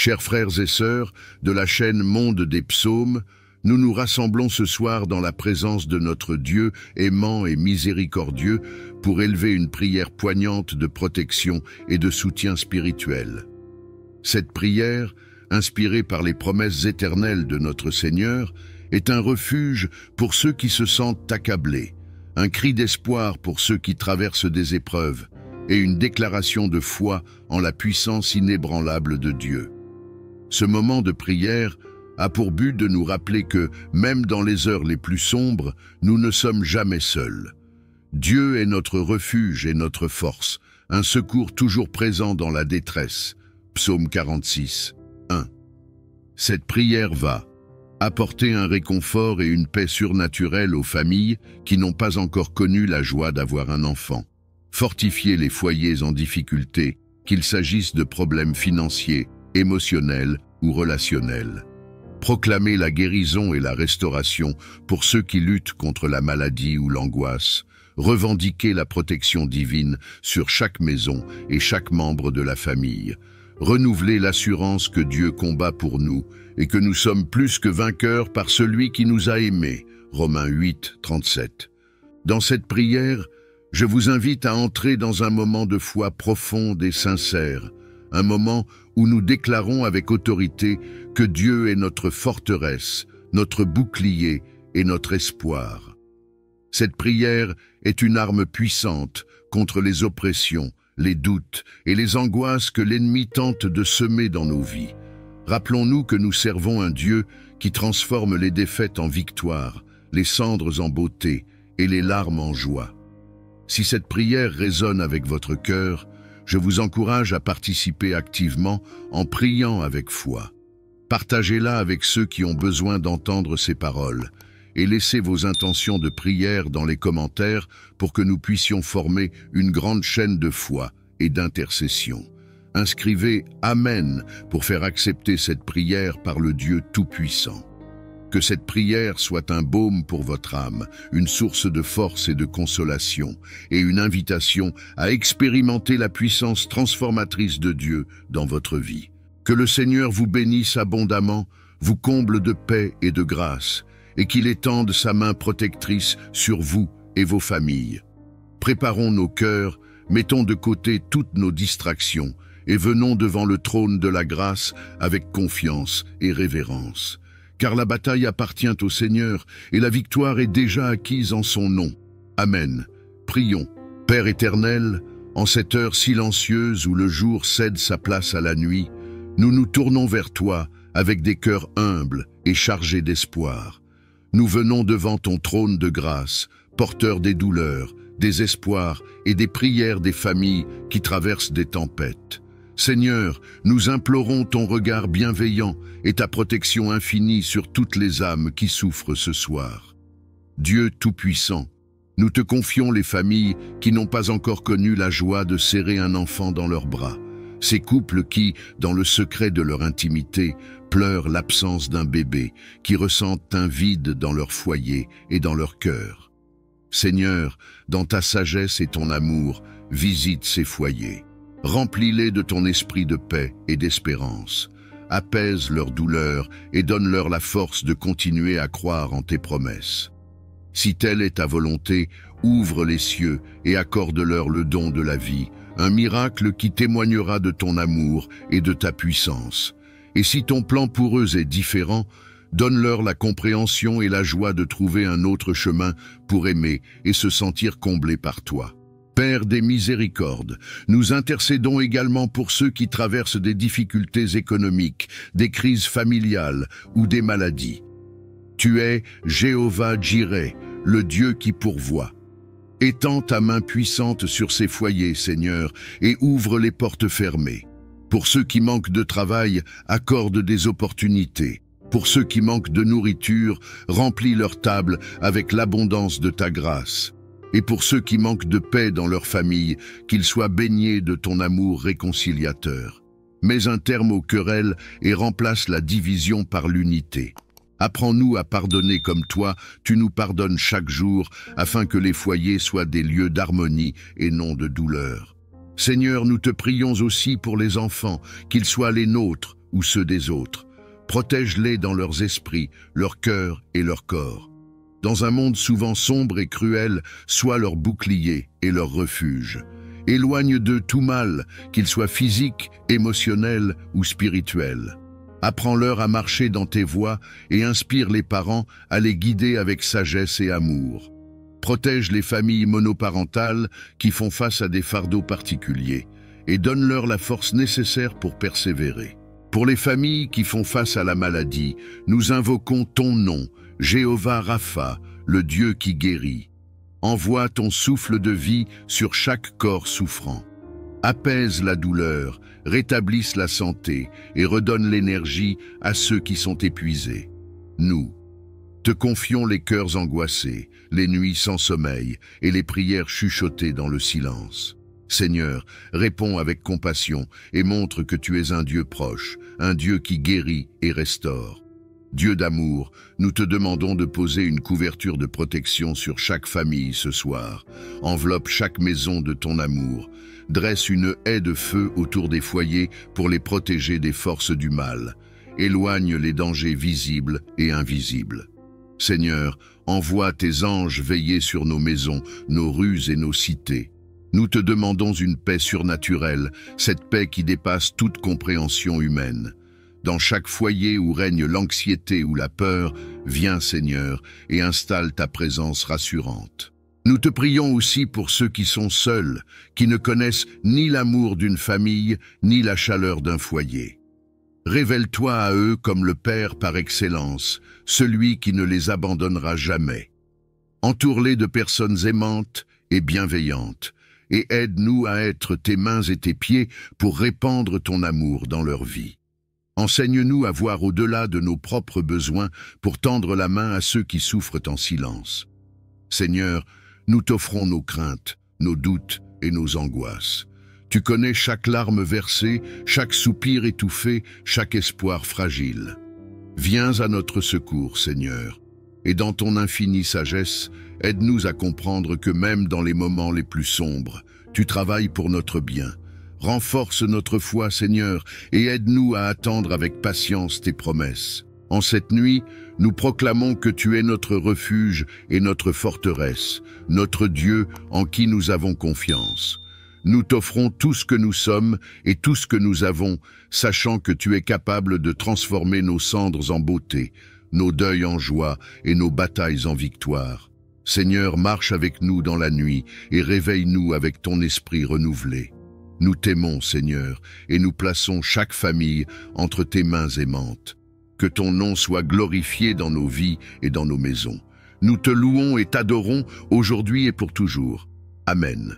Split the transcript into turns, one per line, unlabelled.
Chers frères et sœurs de la chaîne Monde des Psaumes, nous nous rassemblons ce soir dans la présence de notre Dieu aimant et miséricordieux pour élever une prière poignante de protection et de soutien spirituel. Cette prière, inspirée par les promesses éternelles de notre Seigneur, est un refuge pour ceux qui se sentent accablés, un cri d'espoir pour ceux qui traversent des épreuves et une déclaration de foi en la puissance inébranlable de Dieu. Ce moment de prière a pour but de nous rappeler que, même dans les heures les plus sombres, nous ne sommes jamais seuls. Dieu est notre refuge et notre force, un secours toujours présent dans la détresse. Psaume 46, 1. Cette prière va apporter un réconfort et une paix surnaturelle aux familles qui n'ont pas encore connu la joie d'avoir un enfant. Fortifier les foyers en difficulté, qu'il s'agisse de problèmes financiers, émotionnels ou relationnels. Proclamer la guérison et la restauration pour ceux qui luttent contre la maladie ou l'angoisse. Revendiquer la protection divine sur chaque maison et chaque membre de la famille. Renouveler l'assurance que Dieu combat pour nous et que nous sommes plus que vainqueurs par celui qui nous a aimés. Romains 8, 37. Dans cette prière, je vous invite à entrer dans un moment de foi profonde et sincère, un moment où nous déclarons avec autorité que Dieu est notre forteresse, notre bouclier et notre espoir. Cette prière est une arme puissante contre les oppressions, les doutes et les angoisses que l'ennemi tente de semer dans nos vies. Rappelons-nous que nous servons un Dieu qui transforme les défaites en victoire, les cendres en beauté et les larmes en joie. Si cette prière résonne avec votre cœur, je vous encourage à participer activement en priant avec foi. Partagez-la avec ceux qui ont besoin d'entendre ces paroles et laissez vos intentions de prière dans les commentaires pour que nous puissions former une grande chaîne de foi et d'intercession. Inscrivez « Amen » pour faire accepter cette prière par le Dieu Tout-Puissant. Que cette prière soit un baume pour votre âme, une source de force et de consolation, et une invitation à expérimenter la puissance transformatrice de Dieu dans votre vie. Que le Seigneur vous bénisse abondamment, vous comble de paix et de grâce, et qu'il étende sa main protectrice sur vous et vos familles. Préparons nos cœurs, mettons de côté toutes nos distractions, et venons devant le trône de la grâce avec confiance et révérence. Car la bataille appartient au Seigneur et la victoire est déjà acquise en son nom. Amen. Prions. Père éternel, en cette heure silencieuse où le jour cède sa place à la nuit, nous nous tournons vers toi avec des cœurs humbles et chargés d'espoir. Nous venons devant ton trône de grâce, porteur des douleurs, des espoirs et des prières des familles qui traversent des tempêtes. Seigneur, nous implorons ton regard bienveillant et ta protection infinie sur toutes les âmes qui souffrent ce soir. Dieu Tout-Puissant, nous te confions les familles qui n'ont pas encore connu la joie de serrer un enfant dans leurs bras, ces couples qui, dans le secret de leur intimité, pleurent l'absence d'un bébé, qui ressentent un vide dans leur foyer et dans leur cœur. Seigneur, dans ta sagesse et ton amour, visite ces foyers. Remplis-les de ton esprit de paix et d'espérance. Apaise leur douleur et donne-leur la force de continuer à croire en tes promesses. Si telle est ta volonté, ouvre les cieux et accorde-leur le don de la vie, un miracle qui témoignera de ton amour et de ta puissance. Et si ton plan pour eux est différent, donne-leur la compréhension et la joie de trouver un autre chemin pour aimer et se sentir comblés par toi. Père des miséricordes, nous intercédons également pour ceux qui traversent des difficultés économiques, des crises familiales ou des maladies. Tu es Jéhovah Jireh, le Dieu qui pourvoit. Étends ta main puissante sur ces foyers, Seigneur, et ouvre les portes fermées. Pour ceux qui manquent de travail, accorde des opportunités. Pour ceux qui manquent de nourriture, remplis leur table avec l'abondance de ta grâce. Et pour ceux qui manquent de paix dans leur famille, qu'ils soient baignés de ton amour réconciliateur. Mets un terme aux querelles et remplace la division par l'unité. Apprends-nous à pardonner comme toi, tu nous pardonnes chaque jour, afin que les foyers soient des lieux d'harmonie et non de douleur. Seigneur, nous te prions aussi pour les enfants, qu'ils soient les nôtres ou ceux des autres. Protège-les dans leurs esprits, leur cœur et leur corps. Dans un monde souvent sombre et cruel, sois leur bouclier et leur refuge. Éloigne d'eux tout mal, qu'il soit physique, émotionnel ou spirituel. Apprends-leur à marcher dans tes voies et inspire les parents à les guider avec sagesse et amour. Protège les familles monoparentales qui font face à des fardeaux particuliers et donne-leur la force nécessaire pour persévérer. Pour les familles qui font face à la maladie, nous invoquons ton nom, Jéhovah Rapha, le Dieu qui guérit. Envoie ton souffle de vie sur chaque corps souffrant. Apaise la douleur, rétablisse la santé et redonne l'énergie à ceux qui sont épuisés. Nous te confions les cœurs angoissés, les nuits sans sommeil et les prières chuchotées dans le silence. Seigneur, réponds avec compassion et montre que tu es un Dieu proche, un Dieu qui guérit et restaure. Dieu d'amour, nous te demandons de poser une couverture de protection sur chaque famille ce soir. Enveloppe chaque maison de ton amour. Dresse une haie de feu autour des foyers pour les protéger des forces du mal. Éloigne les dangers visibles et invisibles. Seigneur, envoie tes anges veiller sur nos maisons, nos rues et nos cités. Nous te demandons une paix surnaturelle, cette paix qui dépasse toute compréhension humaine. Dans chaque foyer où règne l'anxiété ou la peur, viens Seigneur et installe ta présence rassurante. Nous te prions aussi pour ceux qui sont seuls, qui ne connaissent ni l'amour d'une famille, ni la chaleur d'un foyer. Révèle-toi à eux comme le Père par excellence, celui qui ne les abandonnera jamais. Entoure-les de personnes aimantes et bienveillantes, et aide-nous à être tes mains et tes pieds pour répandre ton amour dans leur vie. Enseigne-nous à voir au-delà de nos propres besoins pour tendre la main à ceux qui souffrent en silence. Seigneur, nous t'offrons nos craintes, nos doutes et nos angoisses. Tu connais chaque larme versée, chaque soupir étouffé, chaque espoir fragile. Viens à notre secours, Seigneur, et dans ton infinie sagesse, aide-nous à comprendre que même dans les moments les plus sombres, tu travailles pour notre bien. Renforce notre foi, Seigneur, et aide-nous à attendre avec patience tes promesses. En cette nuit, nous proclamons que tu es notre refuge et notre forteresse, notre Dieu en qui nous avons confiance. Nous t'offrons tout ce que nous sommes et tout ce que nous avons, sachant que tu es capable de transformer nos cendres en beauté, nos deuils en joie et nos batailles en victoire. Seigneur, marche avec nous dans la nuit et réveille-nous avec ton esprit renouvelé. Nous t'aimons, Seigneur, et nous plaçons chaque famille entre tes mains aimantes. Que ton nom soit glorifié dans nos vies et dans nos maisons. Nous te louons et t'adorons aujourd'hui et pour toujours. Amen.